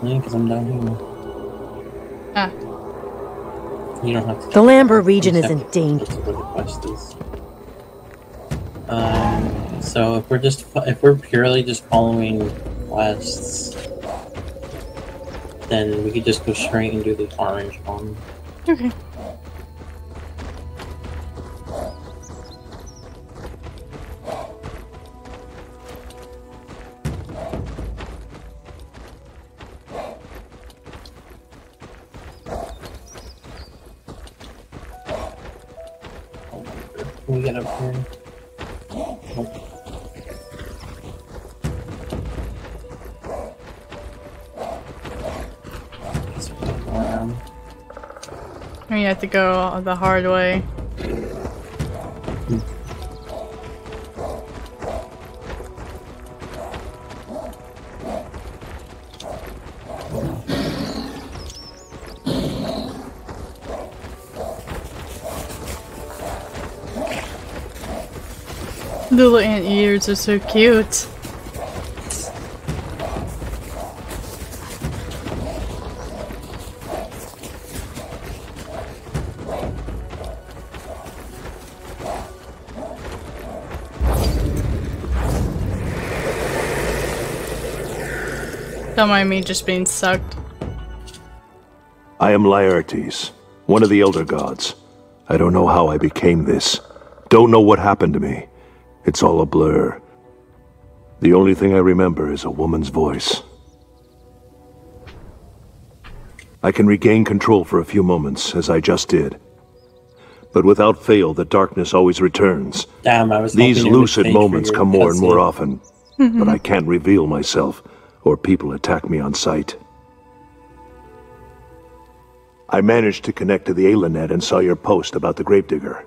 Because I'm down here. Ah. You don't have to. The Lambert region is in danger. That's where the quest is. So if we're purely just following quests, then we could just go straight and do the orange one. Okay. Can we get up here? You have to go the hard way. Little ant ears are so cute. Don't mind me just being sucked. I am Laertes, one of the Elder Gods. I don't know how I became this. Don't know what happened to me. It's all a blur. The only thing I remember is a woman's voice. I can regain control for a few moments, as I just did. But without fail, the darkness always returns. Damn, I was These lucid moments come more and more often, but I can't reveal myself, or people attack me on sight. I managed to connect to the Ailenet and saw your post about the gravedigger.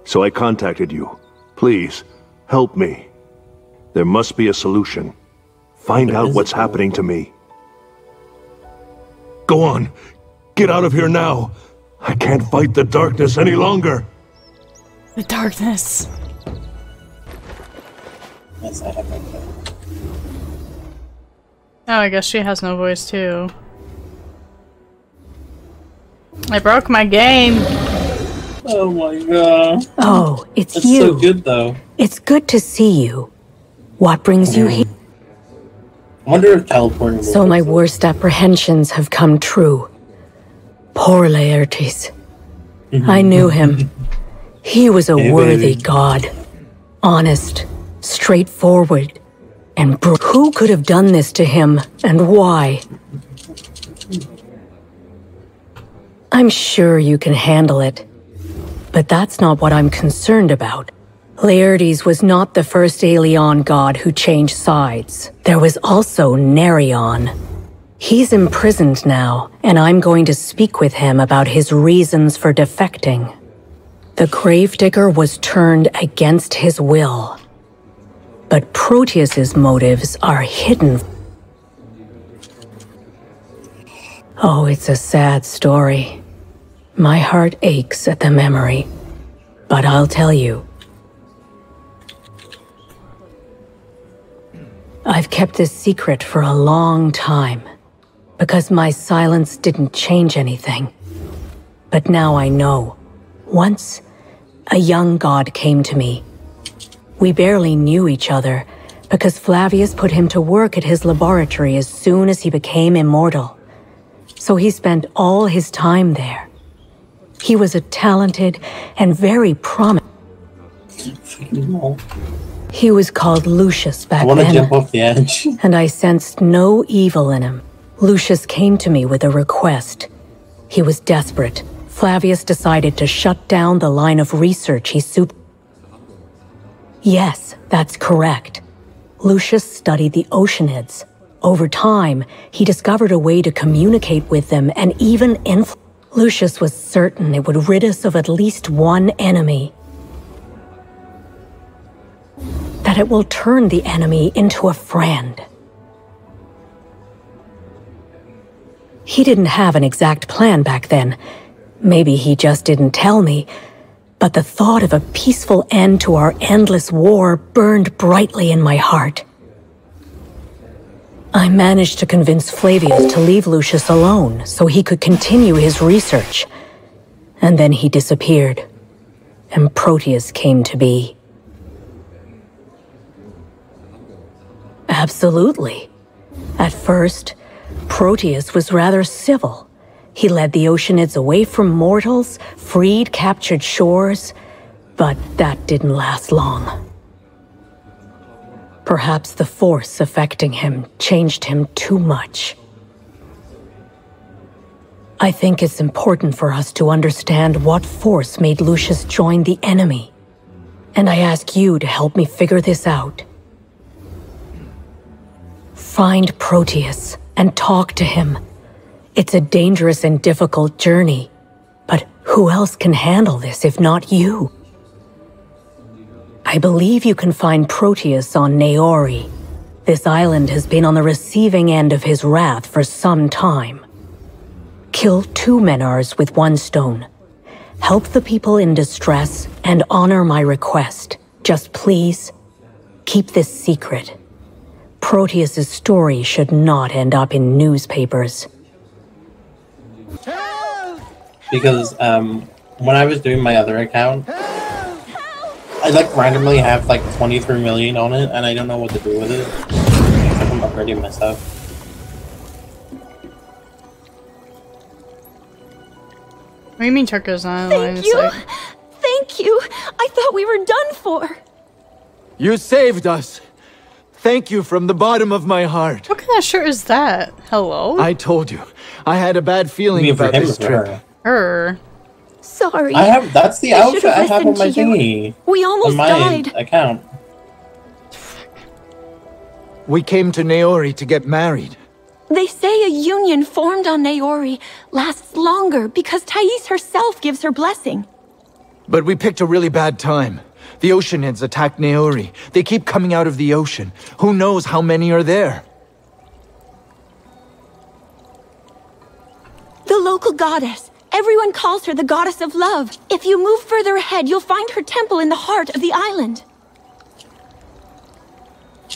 So I contacted you. Please, help me. There must be a solution. Find out what's happening to me. Go on! Get out of here now! I can't fight the darkness any longer! The darkness. Yes, I have my phone. Oh, I guess she has no voice too. I broke my game. Oh my god. Oh, it's That's you. so good though. It's good to see you. What brings you here? I wonder if teleporting. So my worst apprehensions have come true. Poor Laertes. I knew him. He was a worthy god. Honest, straightforward, and who could have done this to him, and why? I'm sure you can handle it. But that's not what I'm concerned about. Laertes was not the first Aeolian god who changed sides. There was also Nerion. He's imprisoned now, and I'm going to speak with him about his reasons for defecting. The gravedigger was turned against his will. But Proteus's motives are hidden. Oh, it's a sad story. My heart aches at the memory. But I'll tell you. I've kept this secret for a long time, because my silence didn't change anything. But now I know. Once, a young god came to me. We barely knew each other, because Flavius put him to work at his laboratory as soon as he became immortal. So he spent all his time there. He was a talented and very promising. He was called Lucius back then. I want to jump off the edge. And I sensed no evil in him. Lucius came to me with a request. He was desperate. Flavius decided to shut down the line of research he Yes, that's correct. Lucius studied the Oceanids. Over time, he discovered a way to communicate with them and even influence. Lucius was certain it would rid us of at least one enemy. That it will turn the enemy into a friend. He didn't have an exact plan back then. Maybe he just didn't tell me. But the thought of a peaceful end to our endless war burned brightly in my heart. I managed to convince Flavius to leave Lucius alone so he could continue his research. And then he disappeared, and Proteus came to be. Absolutely. At first, Proteus was rather civil. He led the Oceanids away from mortals, freed captured shores, but that didn't last long. Perhaps the force affecting him changed him too much. I think it's important for us to understand what force made Lucius join the enemy. And I ask you to help me figure this out. Find Proteus and talk to him. It's a dangerous and difficult journey, but who else can handle this if not you? I believe you can find Proteus on Naori. This island has been on the receiving end of his wrath for some time. Kill 2 Menars with 1 stone. Help the people in distress and honor my request. Just please, keep this secret. Proteus's story should not end up in newspapers. Because when I was doing my other account, I like randomly have like 23 million on it, and I don't know what to do with it. I'm upgrading my stuff. What do you mean Turco's not online? Thank you! Thank you! I thought we were done for! You saved us! Thank you from the bottom of my heart. What kind of shirt is that? Hello? I told you. I had a bad feeling about this trip. Her. Sorry. That's the outfit I have on my thingy. We almost on my died. account. We came to Naori to get married. They say a union formed on Naori lasts longer because Thais herself gives her blessing. But we picked a really bad time. The Oceanids attacked Naori. They keep coming out of the ocean. Who knows how many are there? The local goddess. Everyone calls her the goddess of love. If you move further ahead, you'll find her temple in the heart of the island.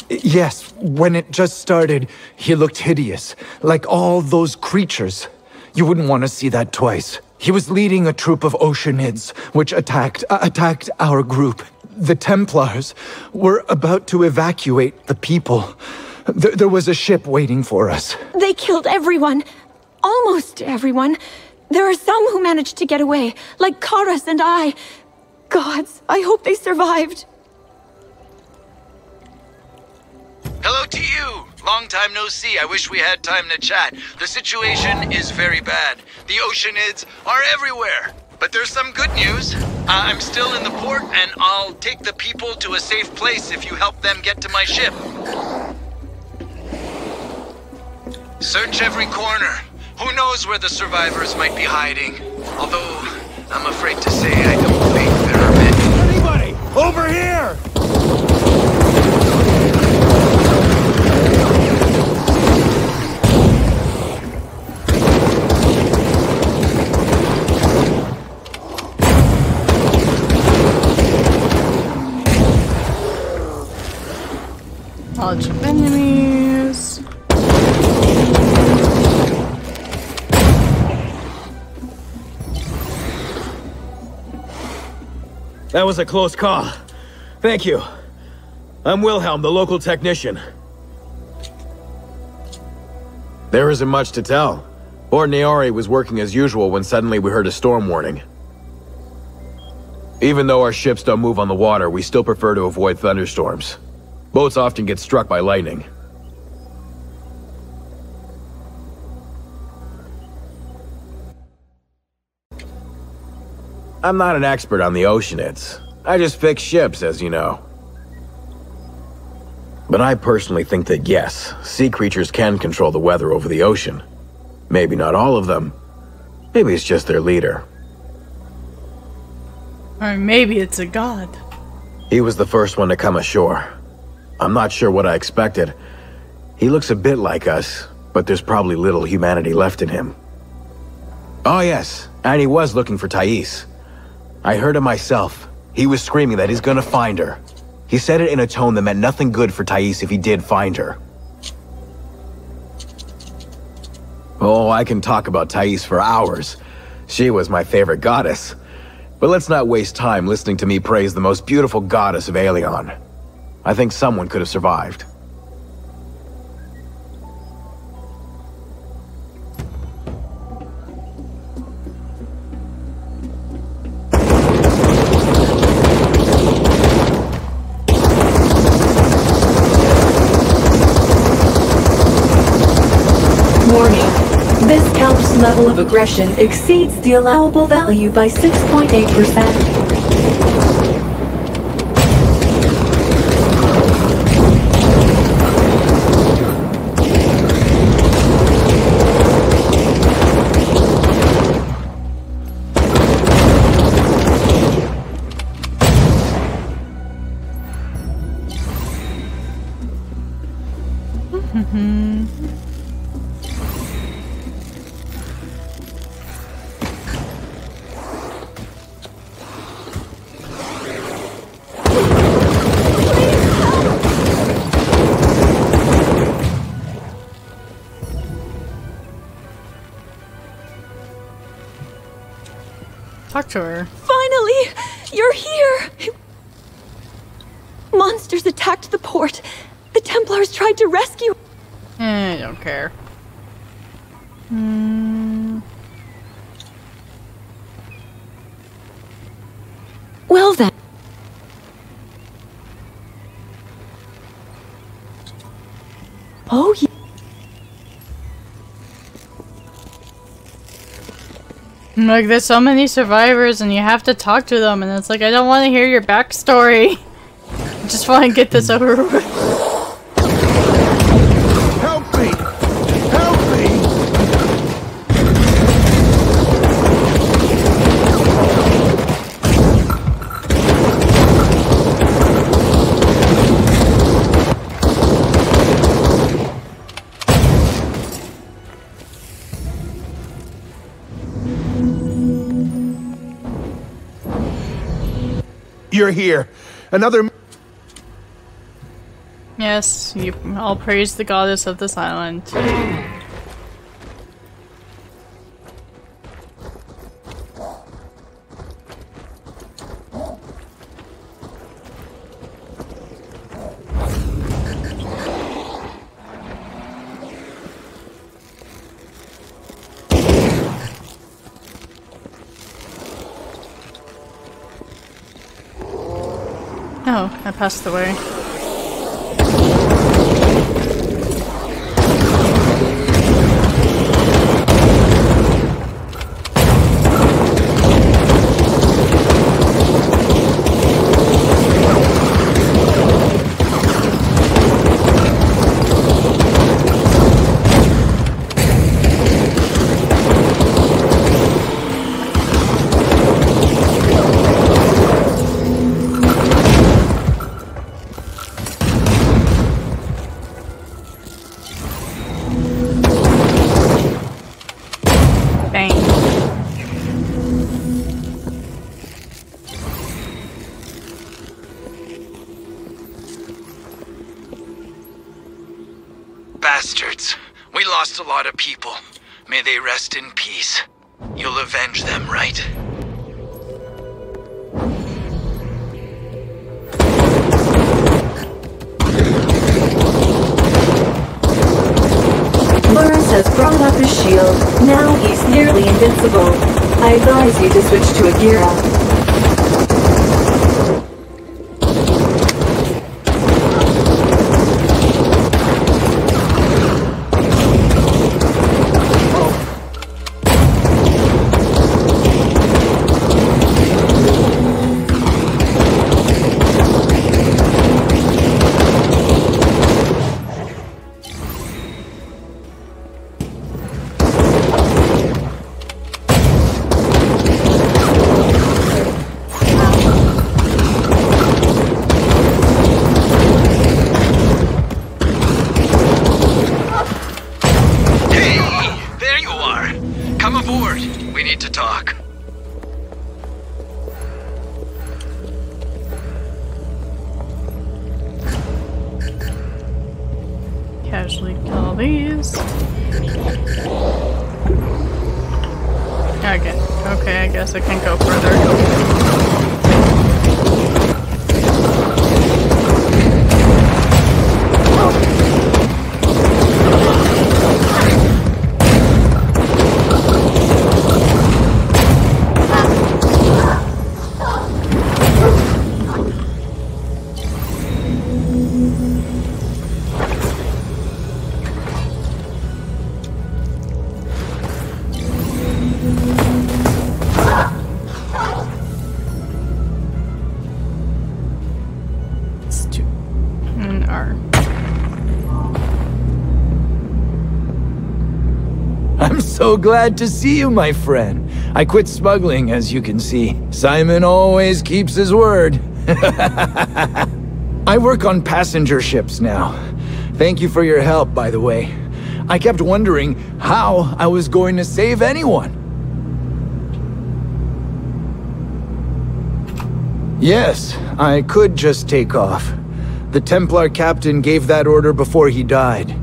Yes, when it just started, he looked hideous, like all those creatures. You wouldn't want to see that twice. He was leading a troop of Oceanids, which attacked our group. The Templars were about to evacuate the people. There was a ship waiting for us. They killed everyone. Almost everyone. There are some who managed to get away, like Karas and I. Gods, I hope they survived. Hello to you! Long time no see. I wish we had time to chat. The situation is very bad. The Oceanids are everywhere. But there's some good news. I'm still in the port, and I'll take the people to a safe place if you help them get to my ship. Search every corner. Who knows where the survivors might be hiding? Although, I'm afraid to say I don't think there are many. Anybody! Over here! Knowledge of enemies. That was a close call. Thank you. I'm Wilhelm, the local technician. There isn't much to tell. Port Naori was working as usual when suddenly we heard a storm warning. Even though our ships don't move on the water, we still prefer to avoid thunderstorms. Boats often get struck by lightning. I'm not an expert on the Oceanids. I just fix ships, as you know. But I personally think that yes, sea creatures can control the weather over the ocean. Maybe not all of them. Maybe it's just their leader. Or maybe it's a god. He was the first one to come ashore. I'm not sure what I expected. He looks a bit like us, but there's probably little humanity left in him. Oh yes, and he was looking for Thais. I heard him myself. He was screaming that he's gonna find her. He said it in a tone that meant nothing good for Thais if he did find her. Oh, I can talk about Thais for hours. She was my favorite goddess. But let's not waste time listening to me praise the most beautiful goddess of Aelion. I think someone could have survived. Warning. This count's level of aggression exceeds the allowable value by 6.8%. Talk to her. Finally! You're here! Monsters attacked the port. The Templars tried to rescue... I don't care. Well then. Oh, yeah. Like, there's so many survivors and you have to talk to them, and it's like, I don't want to hear your backstory. I just want to get this over with. Help me! Help me! You're here. Another... Yes, you all praise the goddess of this island. Oh, I passed away. Bastards. We lost a lot of people. May they rest in peace. You'll avenge them, right? Lawrence has brought up his shield. Now he's nearly invincible. I advise you to switch to a gear up. Casually kill all these. Okay, I guess I can't go further. I'm so glad to see you, my friend. I quit smuggling, as you can see. Simon always keeps his word. I work on passenger ships now. Thank you for your help, by the way. I kept wondering how I was going to save anyone. Yes, I could just take off. The Templar captain gave that order before he died.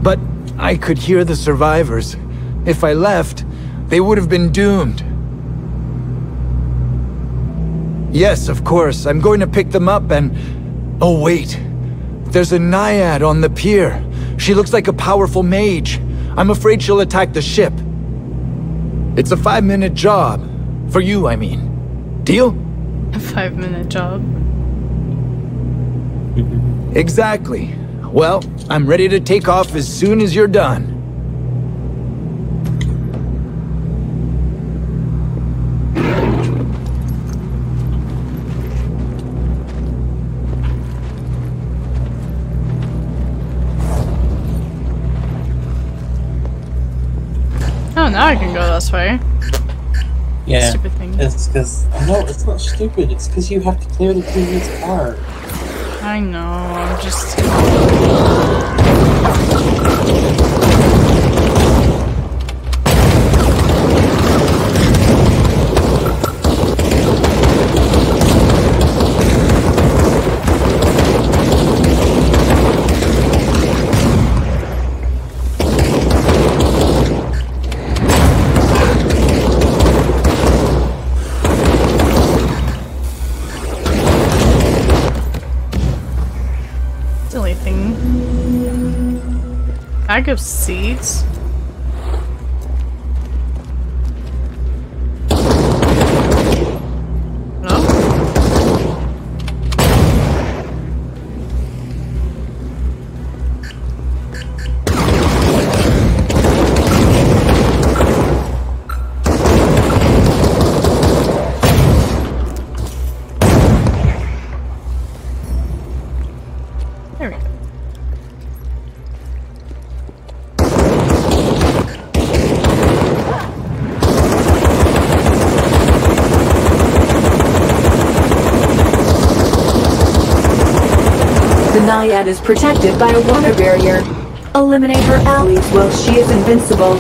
But I could hear the survivors. If I left, they would have been doomed. Yes, of course, I'm going to pick them up and... Oh, wait. There's a naiad on the pier. She looks like a powerful mage. I'm afraid she'll attack the ship. It's a 5-minute job. For you, I mean. Deal? A 5-minute job. Exactly. Well, I'm ready to take off as soon as you're done. Oh, now I can go this way. Yeah, Stupid thing. it's because... No, it's not stupid. It's because you have to clear the previous part. I know, I'm just... silly thing. Bag of seeds? No? There we go. The Naiad is protected by a water barrier. Eliminate her allies while she is invincible.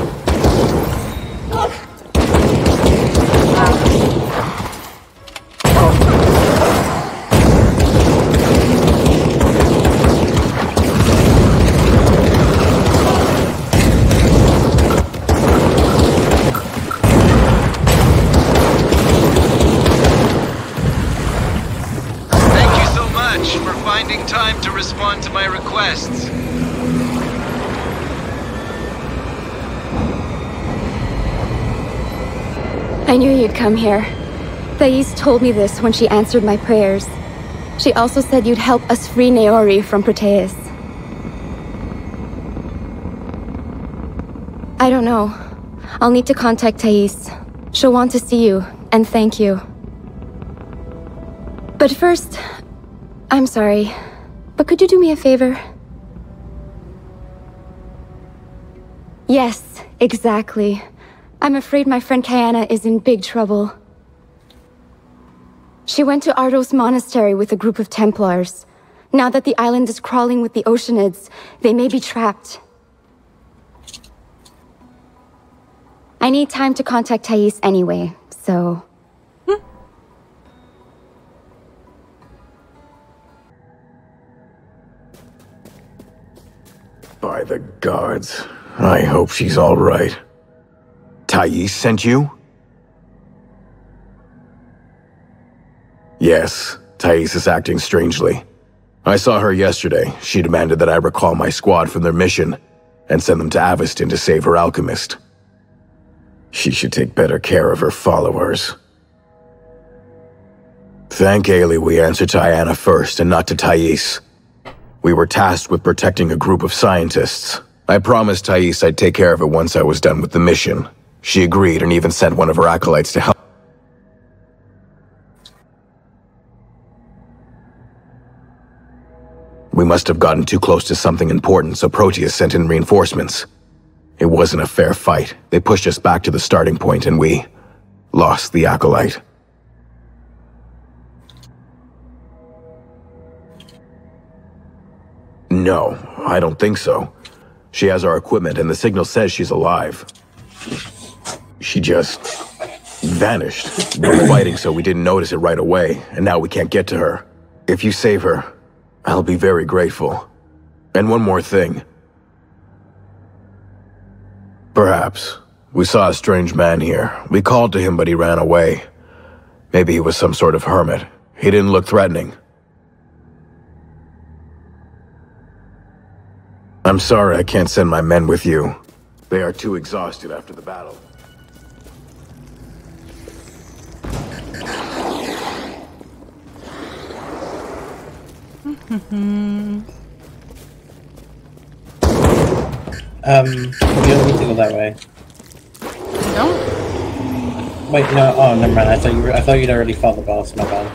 Time to respond to my requests. I knew you'd come here. Thais told me this when she answered my prayers. She also said you'd help us free Naori from Proteus. I don't know. I'll need to contact Thais. She'll want to see you, and thank you. But first, I'm sorry. But could you do me a favor? Yes, exactly. I'm afraid my friend Kayana is in big trouble. She went to Ardos Monastery with a group of Templars. Now that the island is crawling with the Oceanids, they may be trapped. I need time to contact Thais anyway, so... By the gods. I hope she's all right. Thais sent you? Yes, Thais is acting strangely. I saw her yesterday. She demanded that I recall my squad from their mission and send them to Aveston to save her alchemist. She should take better care of her followers. Thank Ailey we answered to Ayanna first and not to Thais. We were tasked with protecting a group of scientists. I promised Thais I'd take care of it once I was done with the mission. She agreed and even sent one of her acolytes to help. We must have gotten too close to something important, so Proteus sent in reinforcements. It wasn't a fair fight. They pushed us back to the starting point and we lost the acolyte. No, I don't think so. She has our equipment and the signal says she's alive. She just vanished. We were fighting so we didn't notice it right away, and now we can't get to her. If you save her, I'll be very grateful. And one more thing. Perhaps. We saw a strange man here. We called to him, but he ran away. Maybe he was some sort of hermit. He didn't look threatening. I'm sorry I can't send my men with you. They are too exhausted after the battle. We don't need to go that way. No? Wait, no, oh, never mind. I thought you'd already fought the boss, my bad.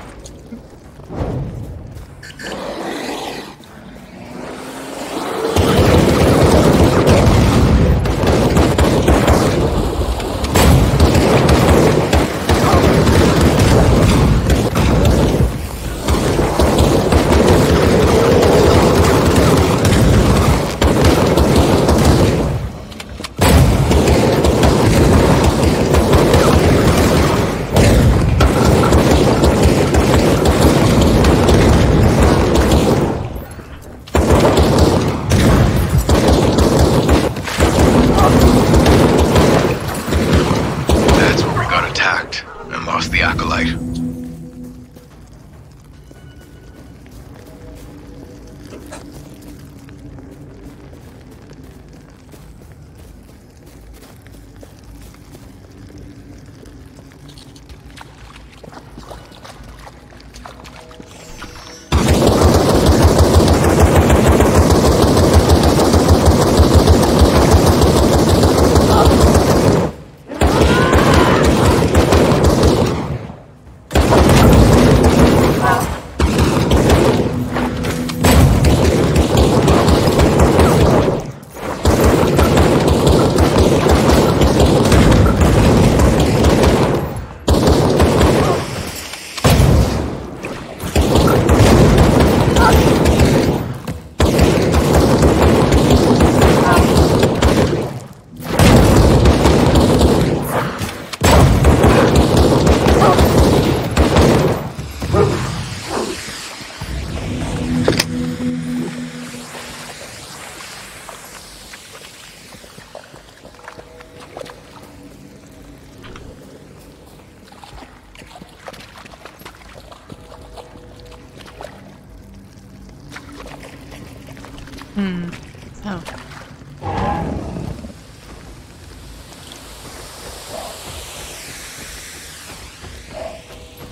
Oh.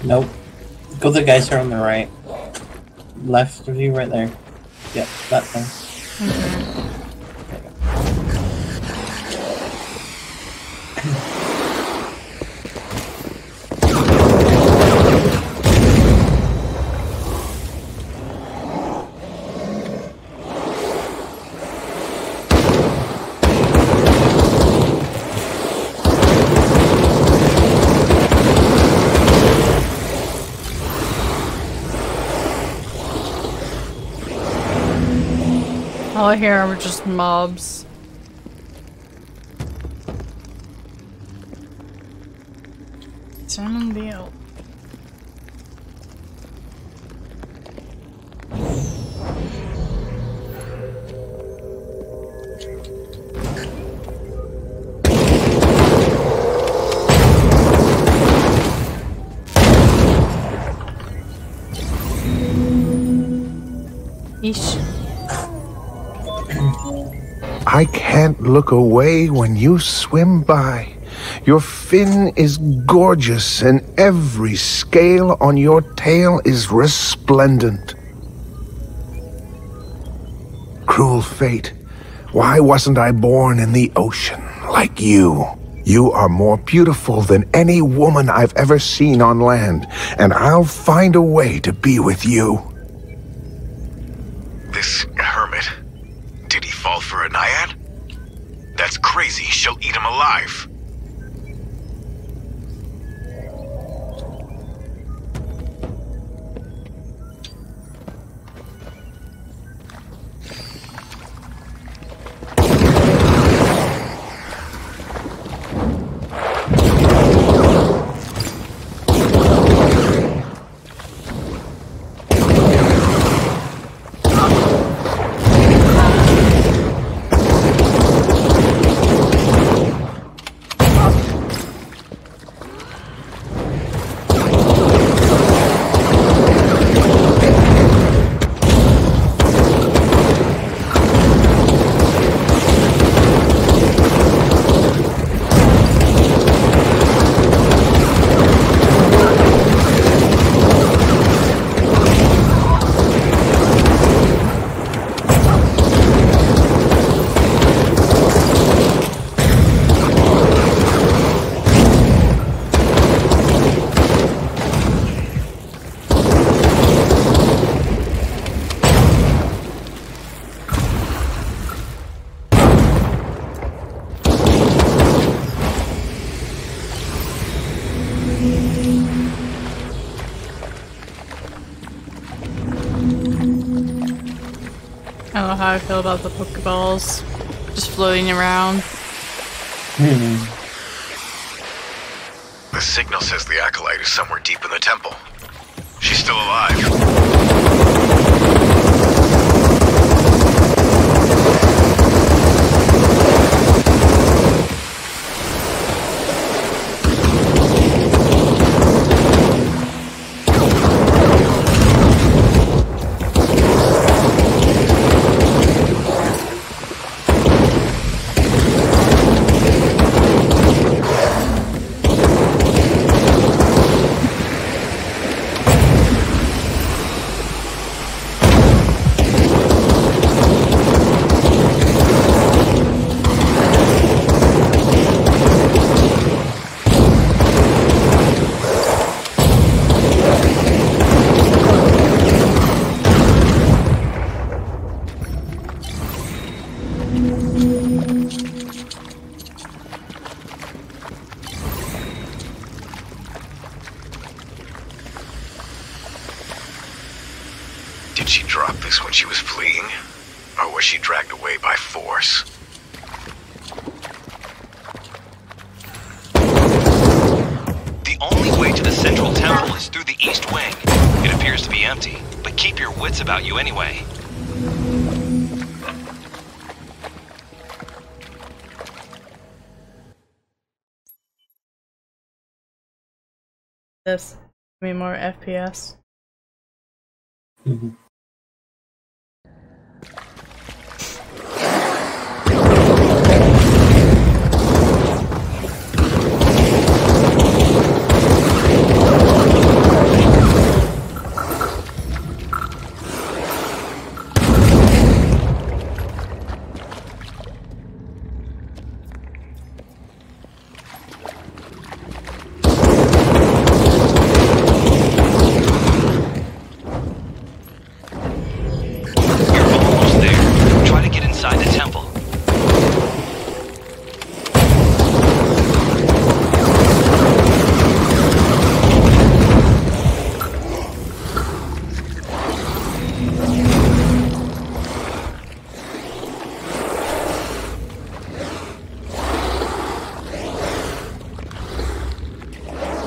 Nope. Go the geyser on the right. Left of you, right there. Yep, that thing. Okay. All I hear are just mobs. Salmon deal. I can't look away when you swim by. Your fin is gorgeous, and every scale on your tail is resplendent. Cruel fate. Why wasn't I born in the ocean like you? You are more beautiful than any woman I've ever seen on land, and I'll find a way to be with you. This hermit, did he fall for a naiad? That's crazy. She'll eat him alive. I don't know how I feel about the Pokeballs just floating around. The signal says the Acolyte is somewhere deep in the temple. She's still alive. Did she drop this when she was fleeing? Or was she dragged away by force? The only way to the central temple is through the east wing. It appears to be empty, but keep your wits about you anyway. This. Give me more FPS.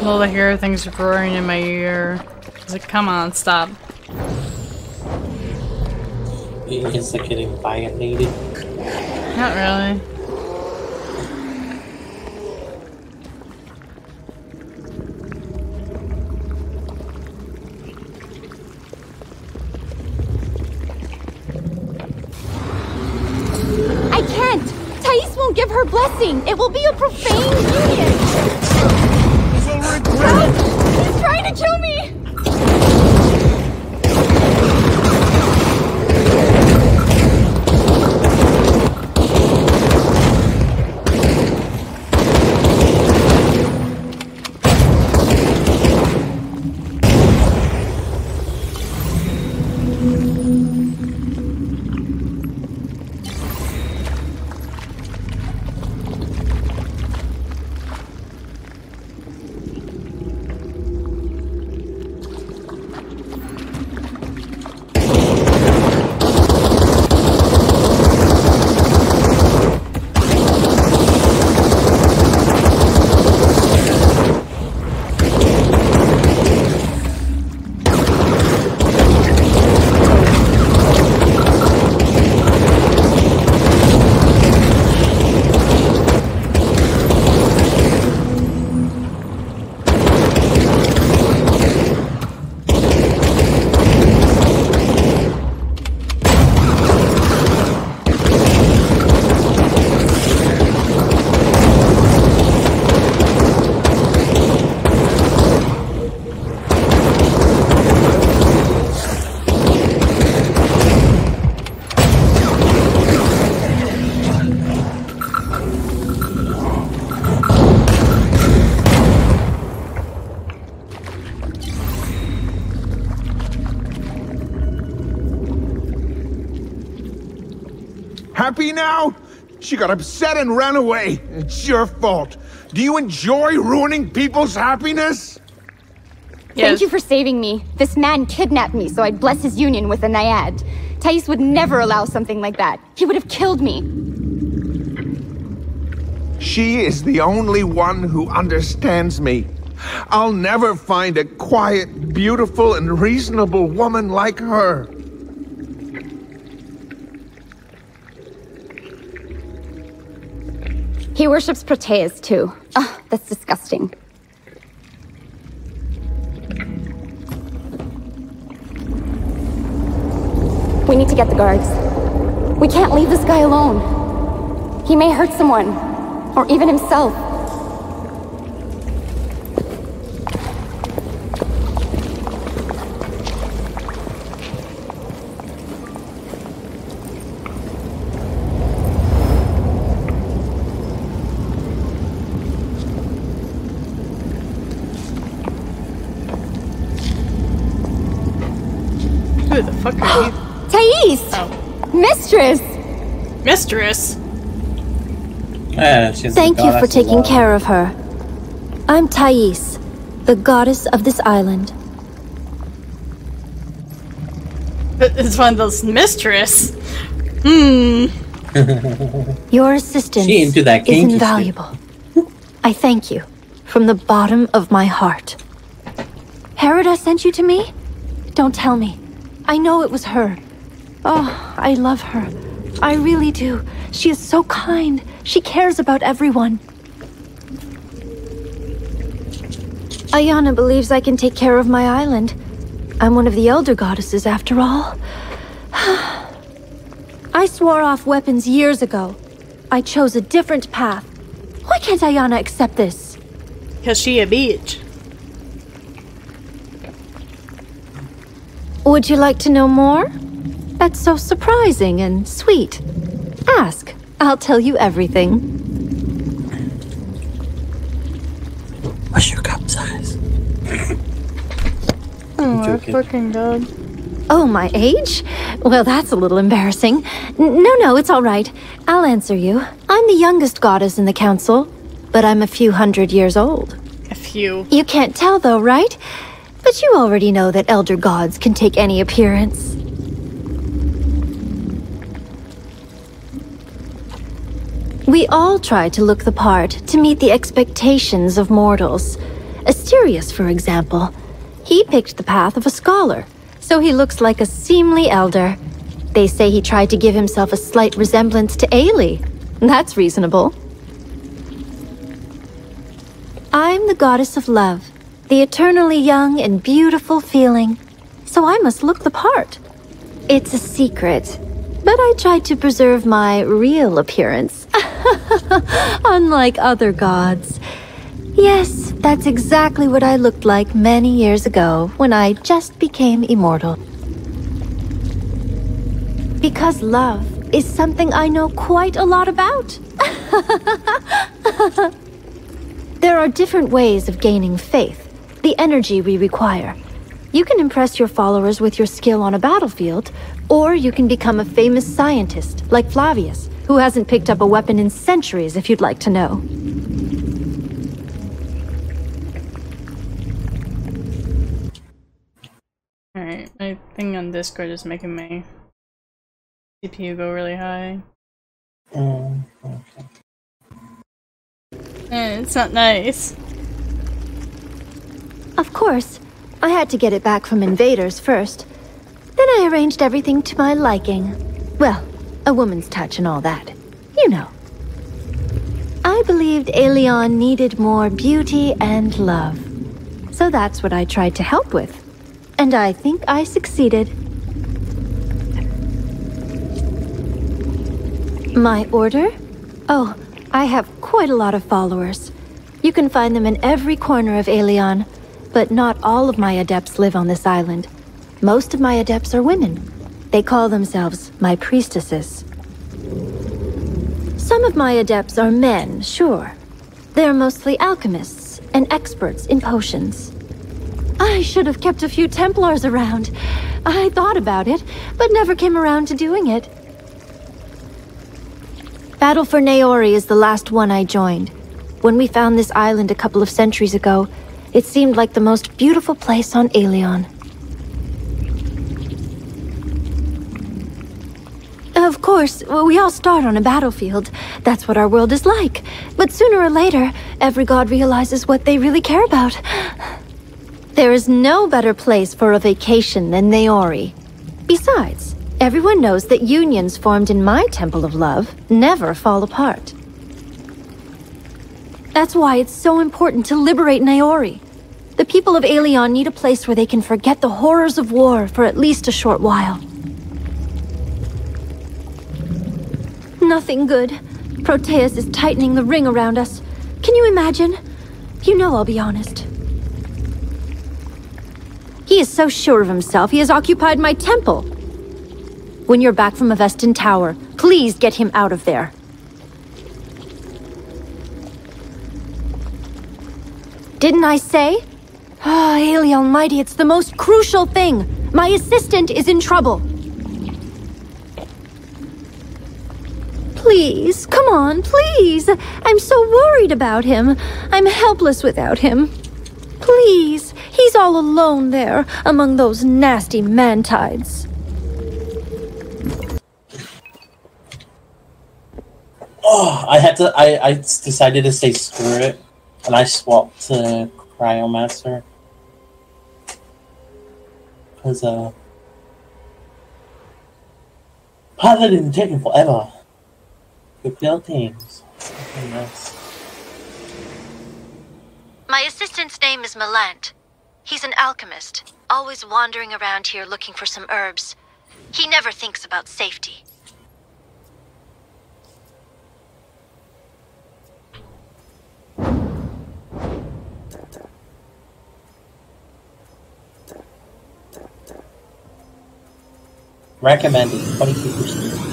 Well, I hear things roaring in my ear. It's like, come on, stop. Is it getting violated? Not really. give her blessing. It will be a profane union. Help! He's trying to kill me! Happy now? She got upset and ran away. It's your fault. Do you enjoy ruining people's happiness? Yes. Thank you for saving me. This man kidnapped me so I'd bless his union with a naiad. Thais would never allow something like that. He would have killed me. She is the only one who understands me. I'll never find a quiet, beautiful, and reasonable woman like her. He worships Proteus, too. Ugh, that's disgusting. We need to get the guards. We can't leave this guy alone. He may hurt someone, or even himself. Who the fuck are you? Thais! Oh. Mistress! Mistress? Thank you for taking care of her. I'm Thais, the goddess of this island. It's one of those mistress. Your assistance She into that is kinky invaluable. I thank you from the bottom of my heart. Herida sent you to me? Don't tell me. I know it was her. Oh, I love her. I really do. She is so kind. She cares about everyone. Ayana believes I can take care of my island. I'm one of the elder goddesses, after all. I swore off weapons years ago. I chose a different path. Why can't Ayana accept this? Because she a bitch. Would you like to know more? That's so surprising and sweet. Ask. I'll tell you everything. What's your cup size? Oh my fucking god. Oh, my age? Well, that's a little embarrassing. No, it's all right. I'll answer you. I'm the youngest goddess in the council, but I'm a few hundred years old. A few. You can't tell though, right? But you already know that elder gods can take any appearance. We all try to look the part to meet the expectations of mortals. Asterius, for example. He picked the path of a scholar, so he looks like a seemly elder. They say he tried to give himself a slight resemblance to Ailey. That's reasonable. I'm the goddess of love, the eternally young and beautiful feeling, so I must look the part. It's a secret. But I tried to preserve my real appearance. Unlike other gods. Yes, that's exactly what I looked like many years ago when I just became immortal. Because love is something I know quite a lot about. There are different ways of gaining faith, the energy we require. You can impress your followers with your skill on a battlefield, or you can become a famous scientist, like Flavius, who hasn't picked up a weapon in centuries, if you'd like to know. Alright, my thing on Discord is making my CPU go really high. Okay. And it's not nice. Of course, I had to get it back from invaders first. Then I arranged everything to my liking. Well, a woman's touch and all that. You know. I believed Aelion needed more beauty and love. So that's what I tried to help with. And I think I succeeded. My order? Oh, I have quite a lot of followers. You can find them in every corner of Aelion, but not all of my adepts live on this island. Most of my adepts are women. They call themselves my priestesses. Some of my adepts are men, sure. They're mostly alchemists and experts in potions. I should have kept a few Templars around. I thought about it, but never came around to doing it. Battle for Naori is the last one I joined. When we found this island a couple of centuries ago, it seemed like the most beautiful place on Aelion. Of course, we all start on a battlefield. That's what our world is like. But sooner or later, every god realizes what they really care about. There is no better place for a vacation than Naori. Besides, everyone knows that unions formed in my Temple of Love never fall apart. That's why it's so important to liberate Naori. The people of Aelion need a place where they can forget the horrors of war for at least a short while. Nothing good. Proteus is tightening the ring around us. Can you imagine? You know I'll be honest. He is so sure of himself, he has occupied my temple. When you're back from Avestan Tower, please get him out of there. Didn't I say? Ah, Aeli Almighty, it's the most crucial thing. My assistant is in trouble. Please, come on, please. I'm so worried about him. I'm helpless without him. Please, he's all alone there, among those nasty mantides. Oh, I decided to say screw it, and I swapped to Cryomaster. Because, Paladin taking forever. Good build teams. Okay, nice. My assistant's name is Melant. He's an alchemist, always wandering around here looking for some herbs. He never thinks about safety. Recommended 22%.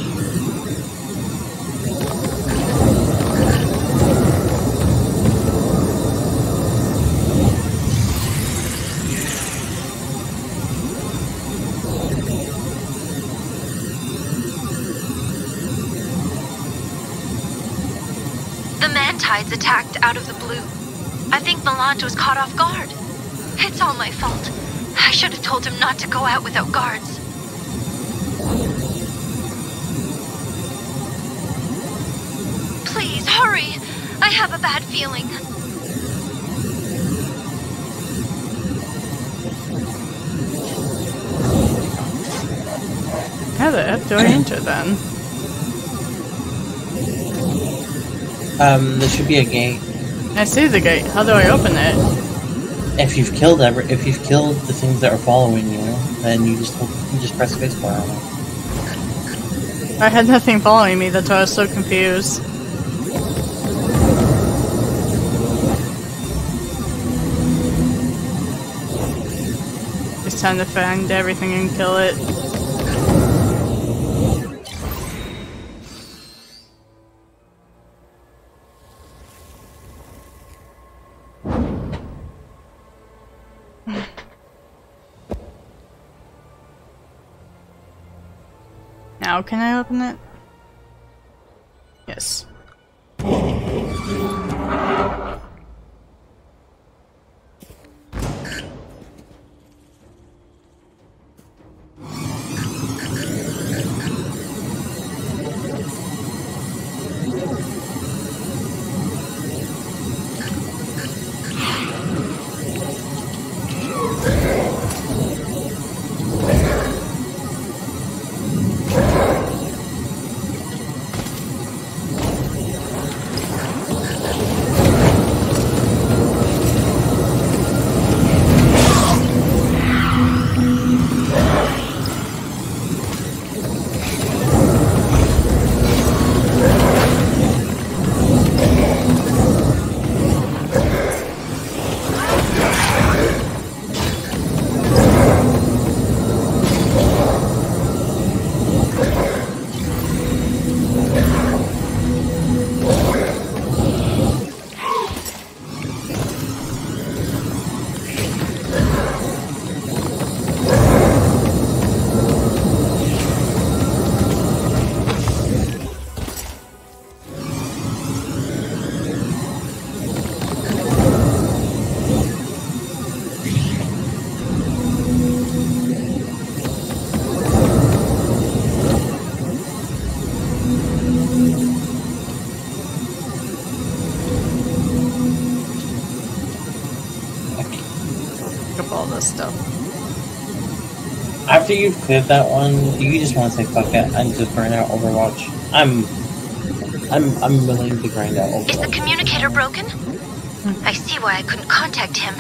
The Mantides attacked out of the blue. I think Melant was caught off guard. It's all my fault. I should have told him not to go out without guards. Please, hurry! I have a bad feeling. How the F do I enter then? There should be a gate. I see the gate. How do I open it? If you've killed the things that are following you, then you just press spacebar on it. I had nothing following me, that's why I was so confused. It's time to find everything and kill it. Now can I open it? Yes. After you've cleared that one, do you just want to say fuck it and just burn out Overwatch? I'm willing to grind out Overwatch. Is the communicator broken? I see why I couldn't contact him.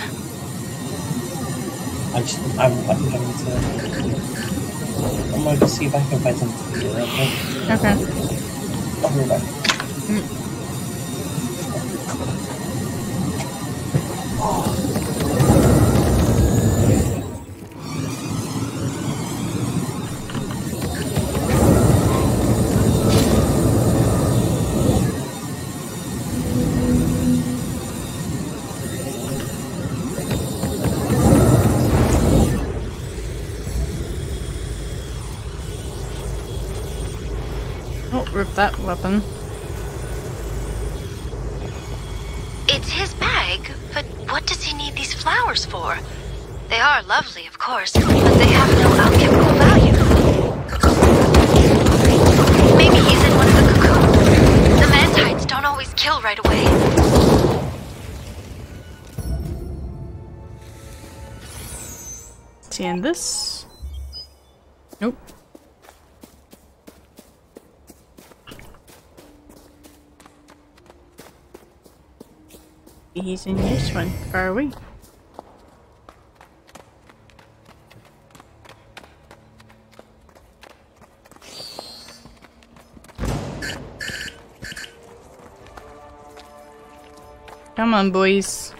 I'm going to see if I can find something to do real quick. Okay. I'll be back. Rip that weapon. It's his bag, but what does he need these flowers for? They are lovely, of course, but they have no alchemical value. Maybe he's in one of the cocoons. The mantides don't always kill right away. Is he in this? Nope. He's in this one. Far away. Come on, boys.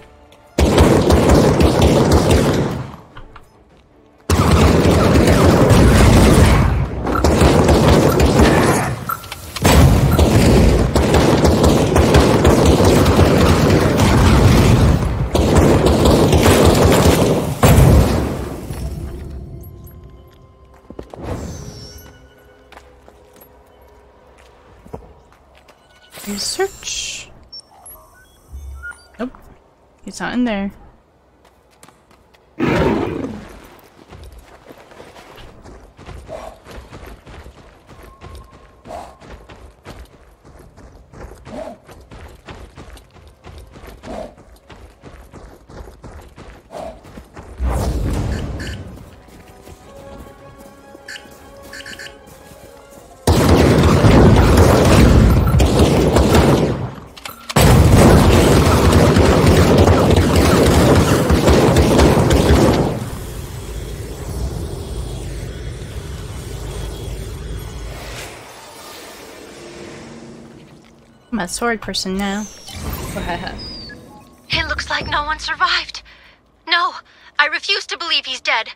Search. Nope. He's not in there. I'm a sword person now. It looks like no one survived. No, I refuse to believe he's dead.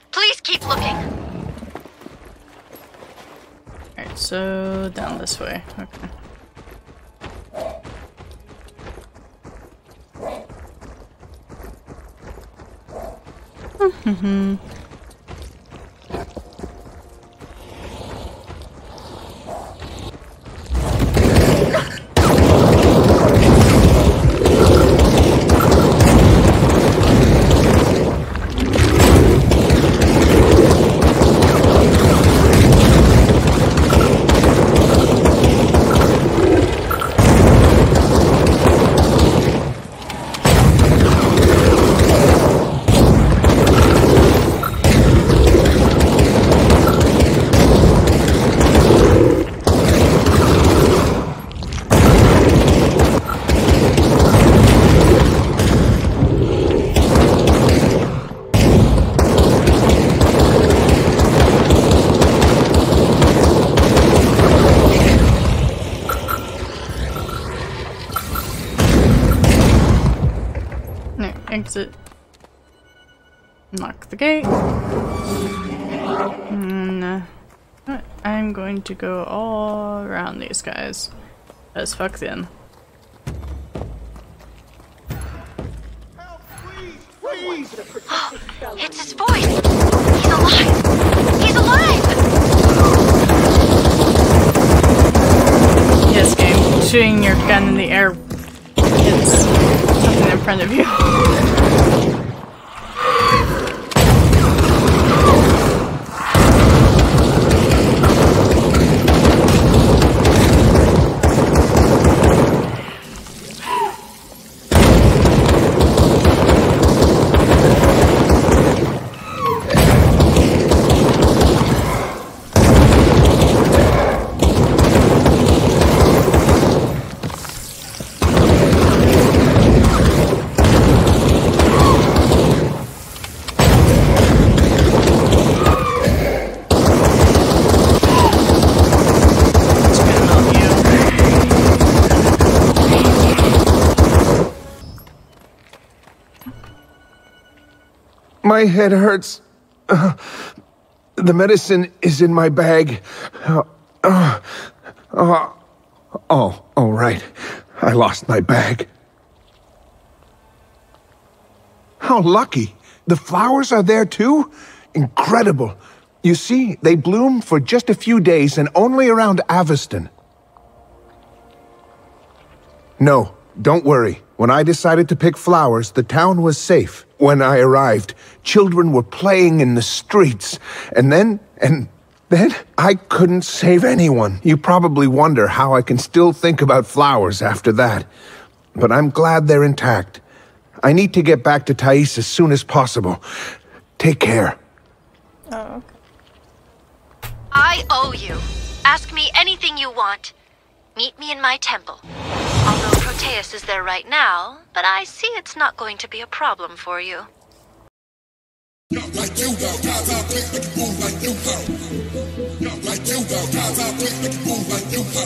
Please keep looking. Alright, so down this way. Okay. Exit. Lock the gate. And I'm going to go all around these guys. As fuck then. It's his voice! He's alive! He's alive! Yes, game. Shooting your gun in the air hits something in front of you. My head hurts. The medicine is in my bag. Oh, right. I lost my bag. How lucky. The flowers are there too? Incredible. You see, they bloom for just a few days and only around Aveston. No, don't worry. When I decided to pick flowers, the town was safe. When I arrived, children were playing in the streets. And then I couldn't save anyone. You probably wonder how I can still think about flowers after that. But I'm glad they're intact. I need to get back to Thais as soon as possible. Take care. Oh, okay. I owe you. Ask me anything you want. Meet me in my temple. Although Proteus is there right now, but I see it's not going to be a problem for you. Like you go, guys, I'll click the move like you go. Like you go, guys, I'll click the move like you go.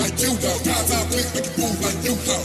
Like you go, guys, I'll click the move like you go.